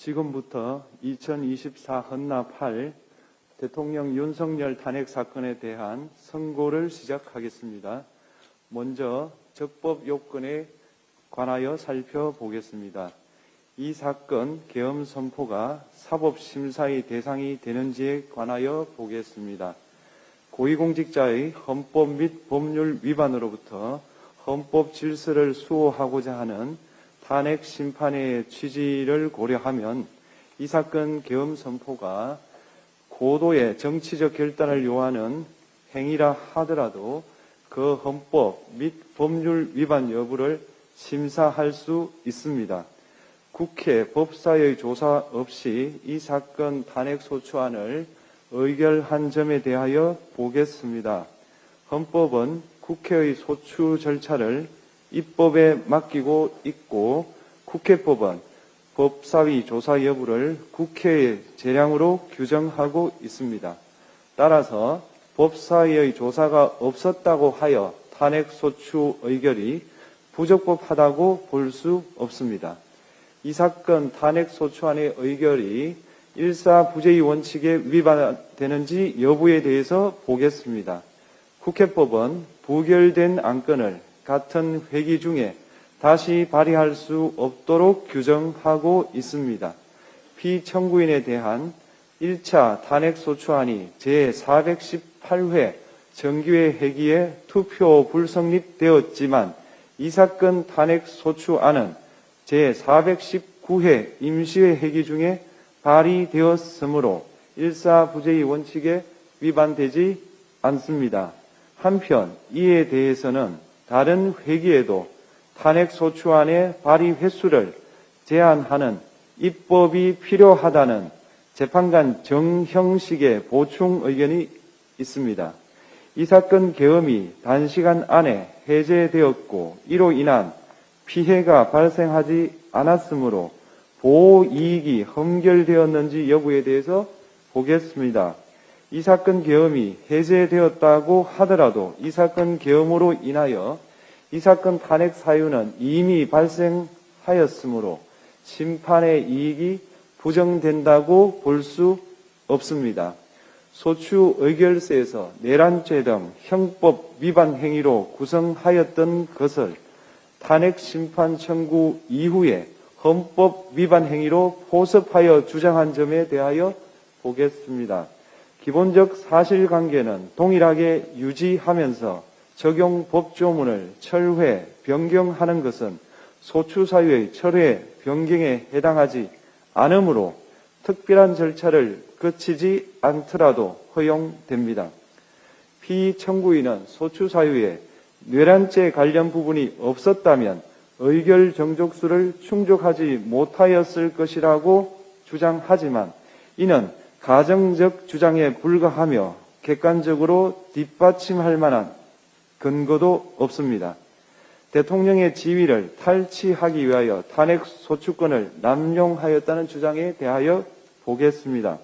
지금부터 2024 헌나 8 대통령 윤석열 탄핵 사건에 대한 선고를 시작하겠습니다. 먼저 적법 요건에 관하여 살펴보겠습니다. 이 사건 계엄 선포가 사법심사의 대상이 되는지에 관하여 보겠습니다. 고위공직자의 헌법 및 법률 위반으로부터 헌법 질서를 수호하고자 하는 탄핵 심판의 취지를 고려하면 이 사건 계엄 선포가 고도의 정치적 결단을 요하는 행위라 하더라도 그 헌법 및 법률 위반 여부를 심사할 수 있습니다. 국회 법사의 조사 없이 이 사건 탄핵 소추안을 의결한 점에 대하여 보겠습니다. 헌법은 국회의 소추 절차를 입법에 맡기고 있고 국회법은 법사위 조사 여부를 국회의 재량으로 규정하고 있습니다. 따라서 법사위의 조사가 없었다고 하여 탄핵 소추 의결이 부적법하다고 볼 수 없습니다. 이 사건 탄핵 소추안의 의결이 일사부재의 원칙에 위반되는지 여부에 대해서 보겠습니다. 국회법은 부결된 안건을 같은 회기 중에 다시 발의할 수 없도록 규정하고 있습니다. 피청구인에 대한 1차 탄핵소추안이 제418회 정기회 회기에 투표 불성립되었지만 이 사건 탄핵소추안은 제419회 임시회 회기 중에 발의되었으므로 일사부재의 원칙에 위반되지 않습니다. 한편 이에 대해서는 다른 회기에도 탄핵소추안의 발의 횟수를 제한하는 입법이 필요하다는 재판관 정형식의 보충 의견이 있습니다. 이 사건 계엄이 단시간 안에 해제되었고 이로 인한 피해가 발생하지 않았으므로 보호이익이 헌결되었는지 여부에 대해서 보겠습니다. 이 사건 계엄이 해제되었다고 하더라도 이 사건 계엄으로 인하여 이 사건 탄핵 사유는 이미 발생하였으므로 심판의 이익이 부정된다고 볼 수 없습니다. 소추 의결서에서 내란죄 등 형법 위반 행위로 구성하였던 것을 탄핵 심판 청구 이후에 헌법 위반 행위로 포섭하여 주장한 점에 대하여 보겠습니다. 기본적 사실관계는 동일하게 유지하면서 적용 법조문을 철회, 변경하는 것은 소추사유의 철회, 변경에 해당하지 않으므로 특별한 절차를 거치지 않더라도 허용됩니다. 피청구인은 소추사유에 뇌란죄 관련 부분이 없었다면 의결 정족수를 충족하지 못하였을 것이라고 주장하지만 이는 가정적 주장에 불과하며 객관적으로 뒷받침할 만한 근거도 없습니다. 대통령의 지위를 탈취하기 위하여 탄핵 소추권을 남용하였다는 주장에 대하여 보겠습니다.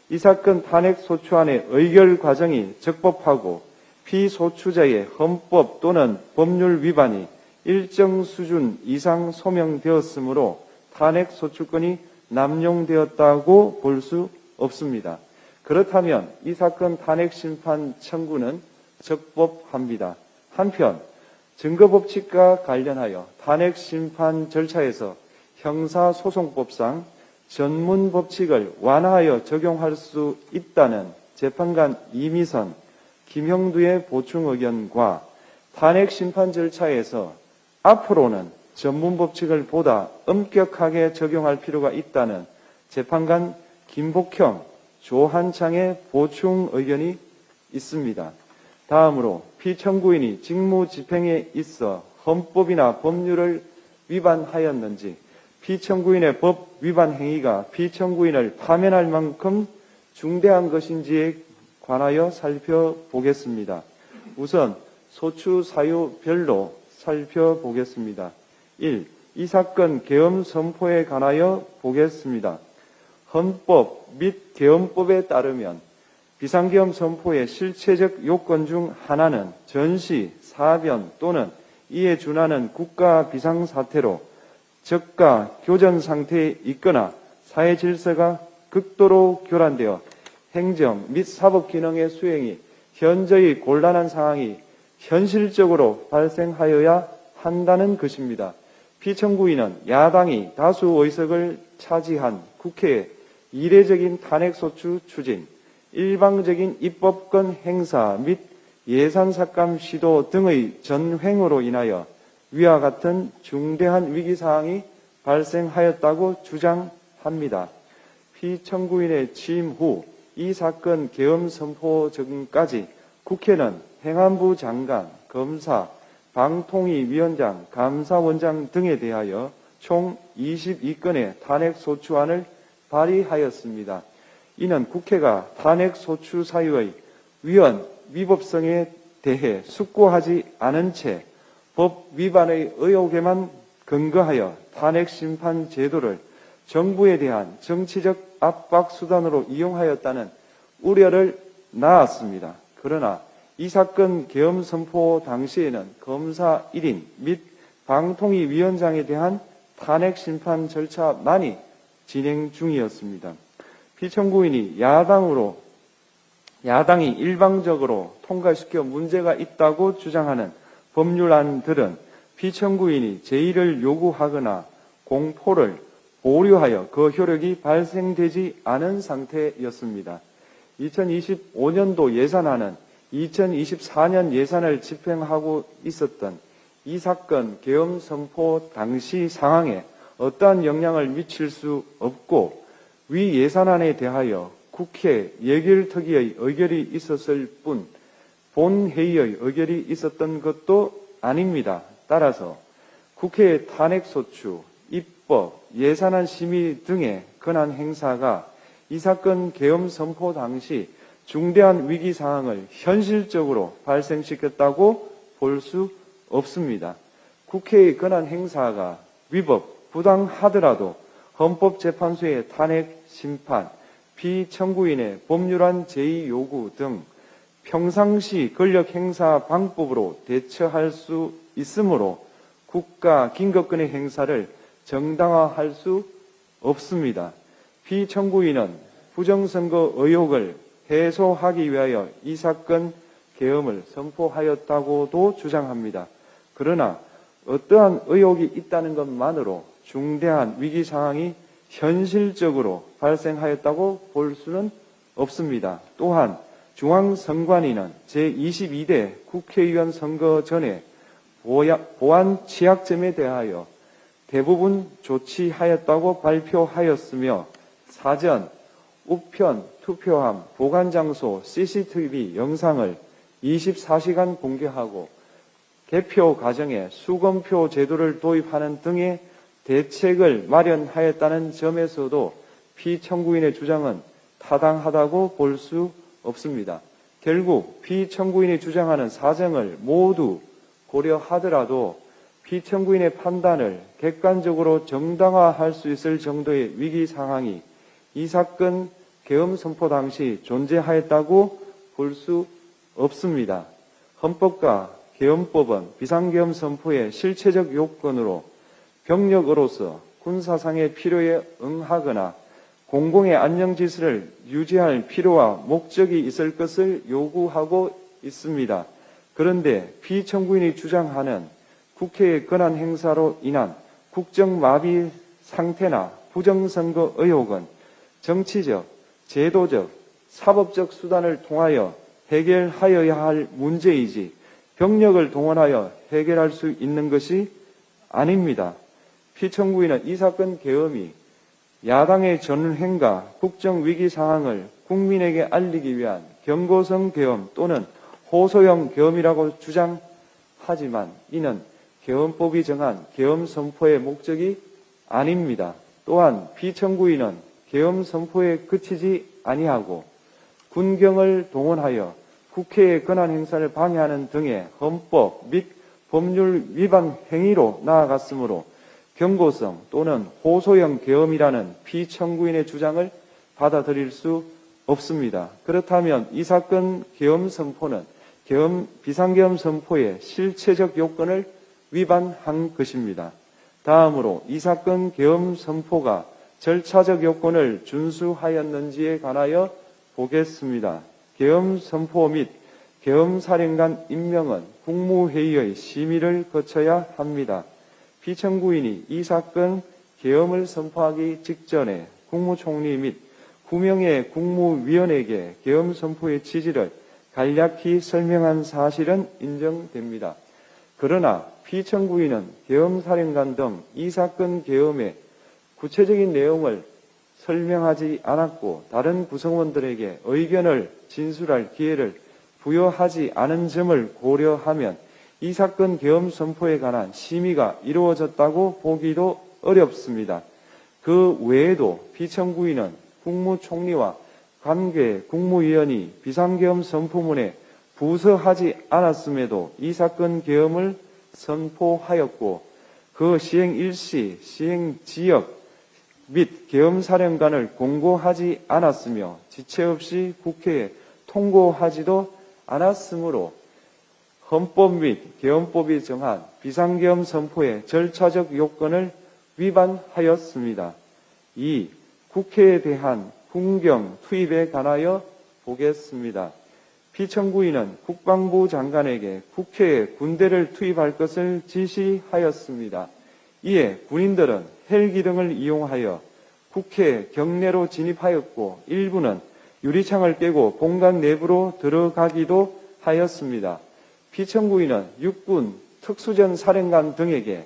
이 사건 탄핵 소추안의 의결 과정이 적법하고 피소추자의 헌법 또는 법률 위반이 일정 수준 이상 소명되었으므로 탄핵 소추권이 남용되었다고 볼 수 없습니다. 그렇다면 이 사건 탄핵 심판 청구는 적법합니다. 한편 증거법칙과 관련하여 탄핵 심판 절차에서 형사소송법상 전문법칙을 완화하여 적용할 수 있다는 재판관 이미선, 김형두의 보충 의견과 탄핵 심판 절차에서 앞으로는 전문법칙을 보다 엄격하게 적용할 필요가 있다는 재판관 김복형, 조한창의 보충 의견이 있습니다. 다음으로 피청구인이 직무집행에 있어 헌법이나 법률을 위반하였는지 피청구인의 법 위반 행위가 피청구인을 파면할 만큼 중대한 것인지에 관하여 살펴보겠습니다. 우선 소추 사유별로 살펴보겠습니다. 1. 이 사건 계엄 선포에 관하여 보겠습니다. 헌법 및 계엄법에 따르면 비상계엄 선포의 실체적 요건 중 하나는 전시, 사변 또는 이에 준하는 국가 비상사태로 저가 교전 상태에 있거나 사회 질서가 극도로 교란되어 행정 및 사법 기능의 수행이 현저히 곤란한 상황이 현실적으로 발생하여야 한다는 것입니다. 피청구인은 야당이 다수 의석을 차지한 국회의 이례적인 탄핵소추 추진, 일방적인 입법권 행사 및 예산 삭감 시도 등의 전횡으로 인하여 위와 같은 중대한 위기사항이 발생하였다고 주장합니다. 피청구인의 취임 후 이 사건 계엄 선포 전까지 국회는 행안부 장관, 검사, 방통위 위원장, 감사원장 등에 대하여 총 22건의 탄핵소추안을 발의하였습니다. 이는 국회가 탄핵소추 사유의 위헌, 위법성에 대해 숙고하지 않은 채 법 위반의 의혹에만 근거하여 탄핵심판 제도를 정부에 대한 정치적 압박 수단으로 이용하였다는 우려를 낳았습니다. 그러나 이 사건 계엄 선포 당시에는 검사 1인 및 방통위 위원장에 대한 탄핵 심판 절차만이 진행 중이었습니다. 피청구인이 야당이 일방적으로 통과시켜 문제가 있다고 주장하는 법률안들은 피청구인이 제의를 요구하거나 공포를 보류하여 그 효력이 발생되지 않은 상태였습니다. 2025년도 예산안은 2024년 예산을 집행하고 있었던 이 사건 계엄 선포 당시 상황에 어떠한 영향을 미칠 수 없고 위 예산안에 대하여 국회 예결특위의 의결이 있었을 뿐 본회의의 의결이 있었던 것도 아닙니다. 따라서 국회의 탄핵소추, 입법, 예산안 심의 등의 권한 행사가 이 사건 계엄 선포 당시 중대한 위기 상황을 현실적으로 발생시켰다고 볼 수 없습니다. 국회의 권한 행사가 위법, 부당하더라도 헌법재판소의 탄핵 심판, 피청구인의 법률안 제의 요구 등 평상시 권력 행사 방법으로 대처할 수 있으므로 국가 긴급권의 행사를 정당화할 수 없습니다. 피청구인은 부정선거 의혹을 해소하기 위하여 이 사건 계엄을 선포하였다고도 주장합니다. 그러나 어떠한 의혹이 있다는 것만으로 중대한 위기 상황이 현실적으로 발생하였다고 볼 수는 없습니다. 또한 중앙선관위는 제22대 국회의원 선거 전에 보안 취약점에 대하여 대부분 조치하였다고 발표하였으며 사전, 우편, 투표함, 보관장소, CCTV 영상을 24시간 공개하고 개표 과정에 수검표 제도를 도입하는 등의 대책을 마련하였다는 점에서도 피청구인의 주장은 타당하다고 볼 수 없습니다. 결국 피청구인이 주장하는 사정을 모두 고려하더라도 피청구인의 판단을 객관적으로 정당화할 수 있을 정도의 위기 상황이 이 사건 계엄 선포 당시 존재하였다고 볼 수 없습니다. 헌법과 계엄법은 비상계엄 선포의 실체적 요건으로 병력으로서 군사상의 필요에 응하거나 공공의 안정질서를 유지할 필요와 목적이 있을 것을 요구하고 있습니다. 그런데 피청구인이 주장하는 국회의 권한 행사로 인한 국정마비 상태나 부정선거 의혹은 정치적, 제도적, 사법적 수단을 통하여 해결하여야 할 문제이지 병력을 동원하여 해결할 수 있는 것이 아닙니다. 피청구인은 이 사건 계엄이 야당의 전횡과 국정위기 상황을 국민에게 알리기 위한 경고성 계엄 또는 호소형 계엄이라고 주장하지만 이는 계엄법이 정한 계엄 선포의 목적이 아닙니다. 또한 피청구인은 계엄 선포에 그치지 아니하고 군경을 동원하여 국회의 권한 행사를 방해하는 등의 헌법 및 법률 위반 행위로 나아갔으므로 경고성 또는 호소형 계엄이라는 피청구인의 주장을 받아들일 수 없습니다. 그렇다면 이 사건 계엄 선포는 비상계엄 선포의 실체적 요건을 위반한 것입니다. 다음으로 이 사건 계엄 선포가 절차적 요건을 준수하였는지에 관하여 보겠습니다. 계엄 선포 및 계엄 사령관 임명은 국무회의의 심의를 거쳐야 합니다. 피청구인이 이 사건 계엄을 선포하기 직전에 국무총리 및 9명의 국무위원에게 계엄 선포의 취지를 간략히 설명한 사실은 인정됩니다. 그러나 피청구인은 계엄사령관 등 이 사건 계엄의 구체적인 내용을 설명하지 않았고 다른 구성원들에게 의견을 진술할 기회를 부여하지 않은 점을 고려하면 이 사건 계엄 선포에 관한 심의가 이루어졌다고 보기도 어렵습니다. 그 외에도 피청구인은 국무총리와 관계 국무위원이 비상계엄 선포문에 부서하지 않았음에도 이 사건 계엄을 선포하였고 그 시행 일시, 시행 지역 및 계엄사령관을 공고하지 않았으며 지체 없이 국회에 통고하지도 않았으므로 헌법 및 계엄법이 정한 비상계엄 선포의 절차적 요건을 위반하였습니다. 2. 국회에 대한 군경 투입에 관하여 보겠습니다. 피청구인은 국방부 장관에게 국회에 군대를 투입할 것을 지시하였습니다. 이에 군인들은 헬기 등을 이용하여 국회 경내로 진입하였고 일부는 유리창을 깨고 본관 내부로 들어가기도 하였습니다. 피청구인은 육군 특수전 사령관 등에게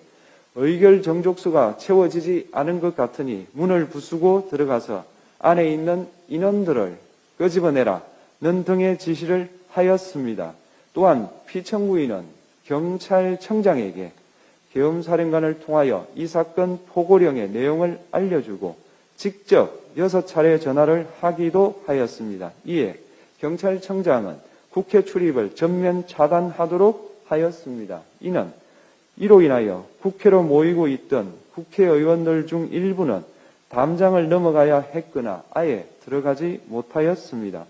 의결 정족수가 채워지지 않은 것 같으니 문을 부수고 들어가서 안에 있는 인원들을 끄집어내라 는 등의 지시를 하였습니다. 또한 피청구인은 경찰청장에게 계엄사령관을 통하여 이 사건 포고령의 내용을 알려주고 직접 6차례 전화를 하기도 하였습니다. 이에 경찰청장은 국회 출입을 전면 차단하도록 하였습니다. 이로 인하여 국회로 모이고 있던 국회의원들 중 일부는 담장을 넘어가야 했거나 아예 들어가지 못하였습니다.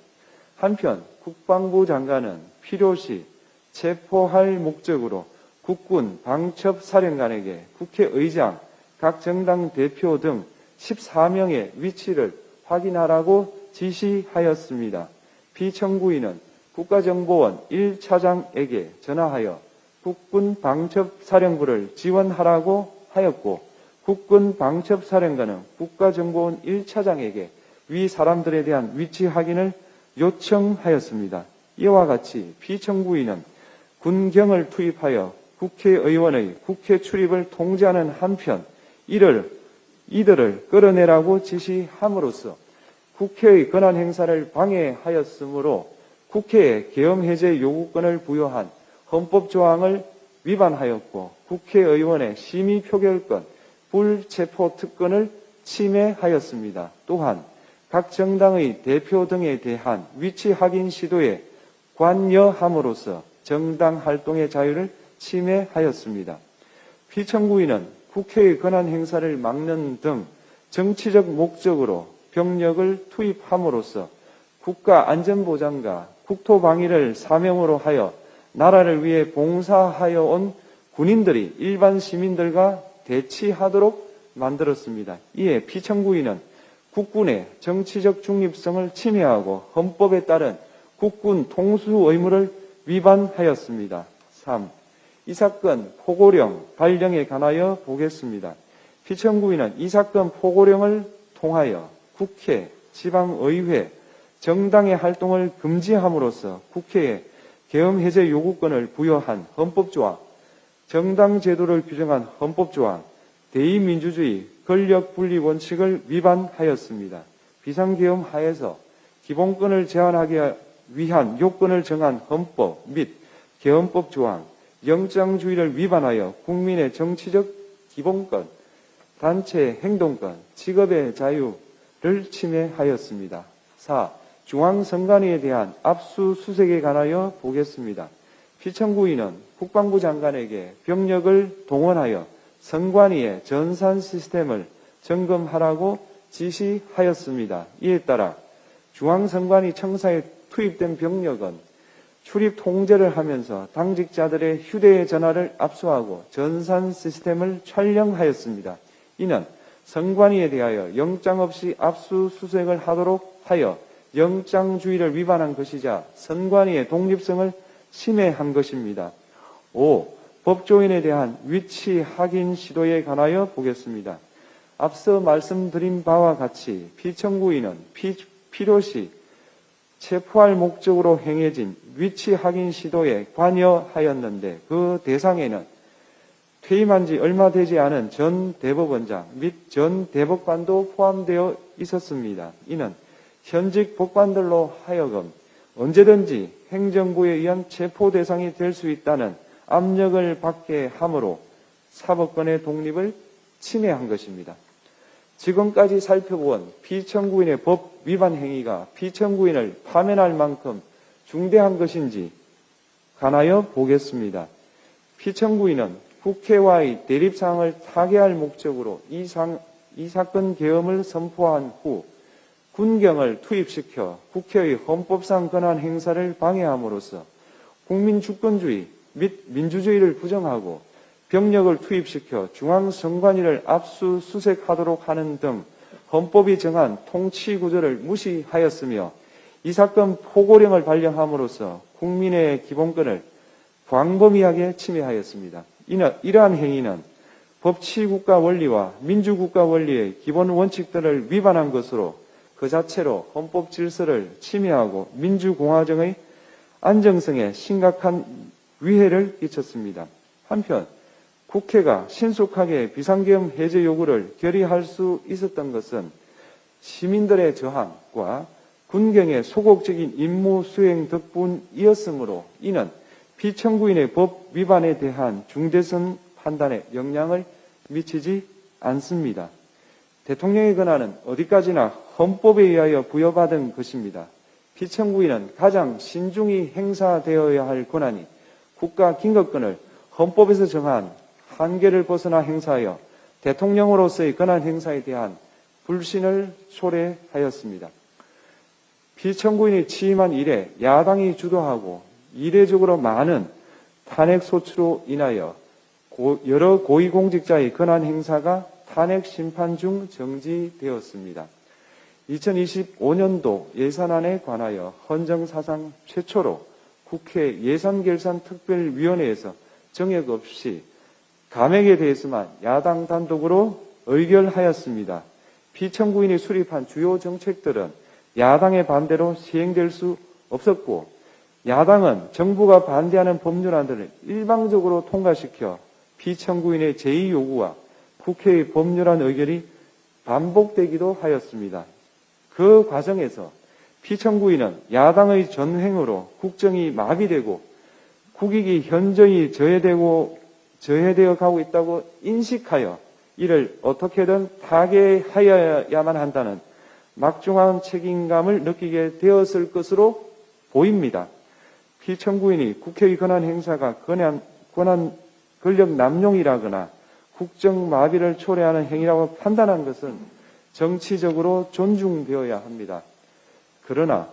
한편 국방부 장관은 필요시 체포할 목적으로 국군 방첩사령관에게 국회의장, 각 정당 대표 등 14명의 위치를 확인하라고 지시하였습니다. 피청구인은 국가정보원 1차장에게 전화하여 국군 방첩사령부를 지원하라고 하였고 국군 방첩사령관은 국가정보원 1차장에게 위 사람들에 대한 위치 확인을 요청하였습니다. 이와 같이 피청구인은 군경을 투입하여 국회의원의 국회 출입을 통제하는 한편 이들을 끌어내라고 지시함으로써 국회의 권한 행사를 방해하였으므로 국회에 계엄 해제 요구권을 부여한 헌법 조항을 위반하였고 국회의원의 심의 표결권, 불체포 특권을 침해하였습니다. 또한 각 정당의 대표 등에 대한 위치 확인 시도에 관여함으로써 정당 활동의 자유를 침해하였습니다. 피청구인은 국회의 권한 행사를 막는 등 정치적 목적으로 병력을 투입함으로써 국가 안전보장과 국토방위를 사명으로 하여 나라를 위해 봉사하여 온 군인들이 일반 시민들과 대치하도록 만들었습니다. 이에 피청구인은 국군의 정치적 중립성을 침해하고 헌법에 따른 국군 통수 의무를 위반하였습니다. 3. 이 사건 포고령 발령에 관하여 보겠습니다. 피청구인은 이 사건 포고령을 통하여 국회, 지방의회, 정당의 활동을 금지함으로써 국회에 계엄 해제 요구권을 부여한 헌법조항, 정당 제도를 규정한 헌법조항, 대의민주주의 권력분리 원칙을 위반하였습니다. 비상계엄 하에서 기본권을 제한하기 위한 요건을 정한 헌법 및 계엄법 조항, 영장주의를 위반하여 국민의 정치적 기본권, 단체 행동권, 직업의 자유를 침해하였습니다. 4. 중앙선관위에 대한 압수수색에 관하여 보겠습니다. 피청구인은 국방부 장관에게 병력을 동원하여 선관위의 전산 시스템을 점검하라고 지시하였습니다. 이에 따라 중앙선관위 청사에 투입된 병력은 출입 통제를 하면서 당직자들의 휴대전화를 압수하고 전산 시스템을 촬영하였습니다. 이는 선관위에 대하여 영장 없이 압수수색을 하도록 하여 영장주의를 위반한 것이자 선관위의 독립성을 침해한 것입니다. 5. 법조인에 대한 위치 확인 시도에 관하여 보겠습니다. 앞서 말씀드린 바와 같이 피청구인은 필요시 체포할 목적으로 행해진 위치 확인 시도에 관여하였는데 그 대상에는 퇴임한 지 얼마 되지 않은 전 대법원장 및 전 대법관도 포함되어 있었습니다. 이는 현직 법관들로 하여금 언제든지 행정부에 의한 체포 대상이 될 수 있다는 압력을 받게 함으로 사법권의 독립을 침해한 것입니다. 지금까지 살펴본 피청구인의 법 위반 행위가 피청구인을 파면할 만큼 중대한 것인지 관하여 보겠습니다. 피청구인은 국회와의 대립사항을 타개할 목적으로 이 사건 계엄을 선포한 후 군경을 투입시켜 국회의 헌법상 권한 행사를 방해함으로써 국민 주권주의 및 민주주의를 부정하고 병력을 투입시켜 중앙선관위를 압수수색하도록 하는 등 헌법이 정한 통치구조를 무시하였으며 이 사건 포고령을 발령함으로써 국민의 기본권을 광범위하게 침해하였습니다. 이러한 행위는 법치국가 원리와 민주국가 원리의 기본 원칙들을 위반한 것으로 그 자체로 헌법 질서를 침해하고 민주공화정의 안정성에 심각한 위해를 끼쳤습니다. 한편 국회가 신속하게 비상계엄 해제 요구를 결의할 수 있었던 것은 시민들의 저항과 군경의 소극적인 임무 수행 덕분이었으므로 이는 피청구인의 법 위반에 대한 중대성 판단에 영향을 미치지 않습니다. 대통령의 권한은 어디까지나 헌법에 의하여 부여받은 것입니다. 피청구인은 가장 신중히 행사되어야 할 권한이 국가 긴급권을 헌법에서 정한 한계를 벗어나 행사하여 대통령으로서의 권한 행사에 대한 불신을 초래하였습니다. 피청구인이 취임한 이래 야당이 주도하고 이례적으로 많은 탄핵 소추로 인하여 여러 고위공직자의 권한 행사가 탄핵 심판 중 정지되었습니다. 2025년도 예산안에 관하여 헌정사상 최초로 국회 예산결산특별위원회에서 정액 없이 감액에 대해서만 야당 단독으로 의결하였습니다. 피청구인이 수립한 주요 정책들은 야당의 반대로 시행될 수 없었고 야당은 정부가 반대하는 법률안들을 일방적으로 통과시켜 피청구인의 제의 요구와 국회의 법률안 의결이 반복되기도 하였습니다. 그 과정에서 피청구인은 야당의 전횡으로 국정이 마비되고 국익이 현저히 저해되어 가고 있다고 인식하여 이를 어떻게든 타개하여야만 한다는 막중한 책임감을 느끼게 되었을 것으로 보입니다. 피청구인이 국회의 권한 행사가 권력 남용이라거나 국정 마비를 초래하는 행위라고 판단한 것은 정치적으로 존중되어야 합니다. 그러나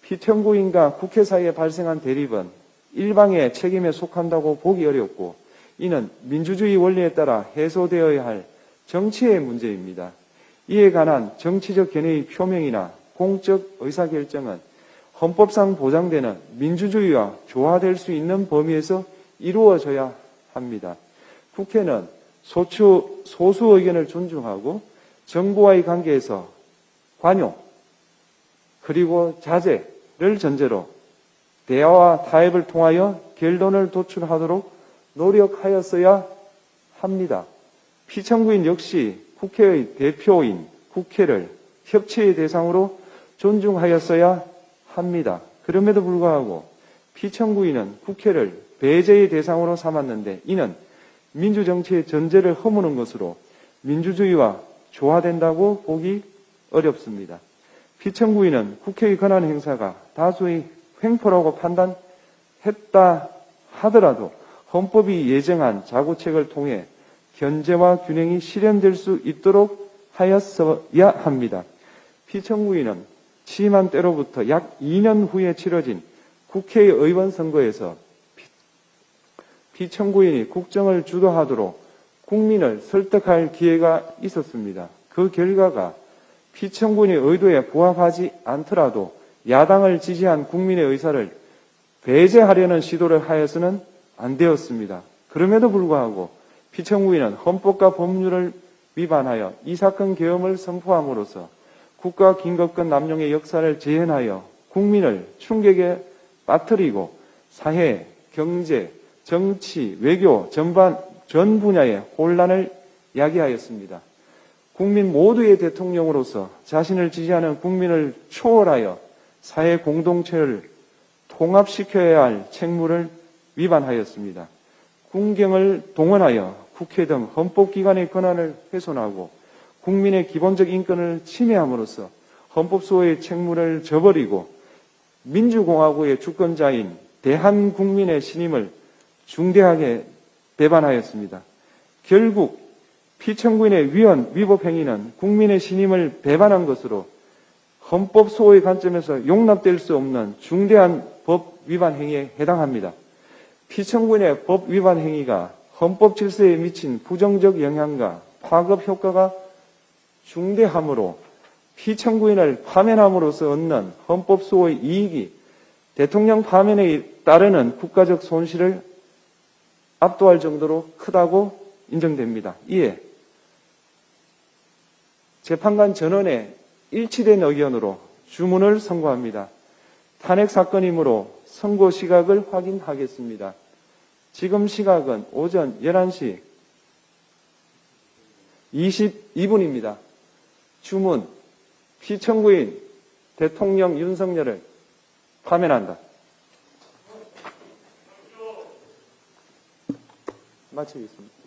피청구인과 국회 사이에 발생한 대립은 일방의 책임에 속한다고 보기 어렵고 이는 민주주의 원리에 따라 해소되어야 할 정치의 문제입니다. 이에 관한 정치적 견해의 표명이나 공적 의사결정은 헌법상 보장되는 민주주의와 조화될 수 있는 범위에서 이루어져야 합니다. 국회는 소수 의견을 존중하고 정부와의 관계에서 관용 그리고 자제를 전제로 대화와 타협을 통하여 결론을 도출하도록 노력하였어야 합니다. 피청구인 역시 국회의 대표인 국회를 협치의 대상으로 존중하였어야 합니다. 그럼에도 불구하고 피청구인은 국회를 배제의 대상으로 삼았는데 이는 민주정치의 전제를 허무는 것으로 민주주의와 조화된다고 보기 어렵습니다. 피청구인은 국회의 권한 행사가 다수의 횡포라고 판단했다 하더라도 헌법이 예정한 자구책을 통해 견제와 균형이 실현될 수 있도록 하였어야 합니다. 피청구인은 취임한 때로부터 약 2년 후에 치러진 국회의원 선거에서 피청구인이 국정을 주도하도록 국민을 설득할 기회가 있었습니다. 그 결과가 피청구인의 의도에 부합하지 않더라도 야당을 지지한 국민의 의사를 배제하려는 시도를 하여서는 안 되었습니다. 그럼에도 불구하고 피청구인은 헌법과 법률을 위반하여 이 사건 계엄을 선포함으로써 국가 긴급권 남용의 역사를 재현하여 국민을 충격에 빠뜨리고 사회, 경제, 정치, 외교 전반 전 분야의 혼란을 야기하였습니다. 국민 모두의 대통령으로서 자신을 지지하는 국민을 초월하여 사회 공동체를 통합시켜야 할 책무를 위반하였습니다. 군경을 동원하여 국회 등 헌법기관의 권한을 훼손하고 국민의 기본적 인권을 침해함으로써 헌법소의 책무를 저버리고 민주공화국의 주권자인 대한국민의 신임을 중대하게 배반하였습니다. 결국 피청구인의 위법 행위는 국민의 신임을 배반한 것으로 헌법소의 관점에서 용납될 수 없는 중대한 법 위반 행위에 해당합니다. 피청구인의 법 위반 행위가 헌법 질서에 미친 부정적 영향과 파급 효과가 중대하므로 피청구인을 파면함으로써 얻는 헌법소의 이익이 대통령 파면에 따르는 국가적 손실을 압도할 정도로 크다고 인정됩니다. 이에 재판관 전원의 일치된 의견으로 주문을 선고합니다. 탄핵 사건이므로 선고 시각을 확인하겠습니다. 지금 시각은 오전 11시 22분입니다. 주문, 피청구인 대통령 윤석열을 파면한다. 마치겠습니다.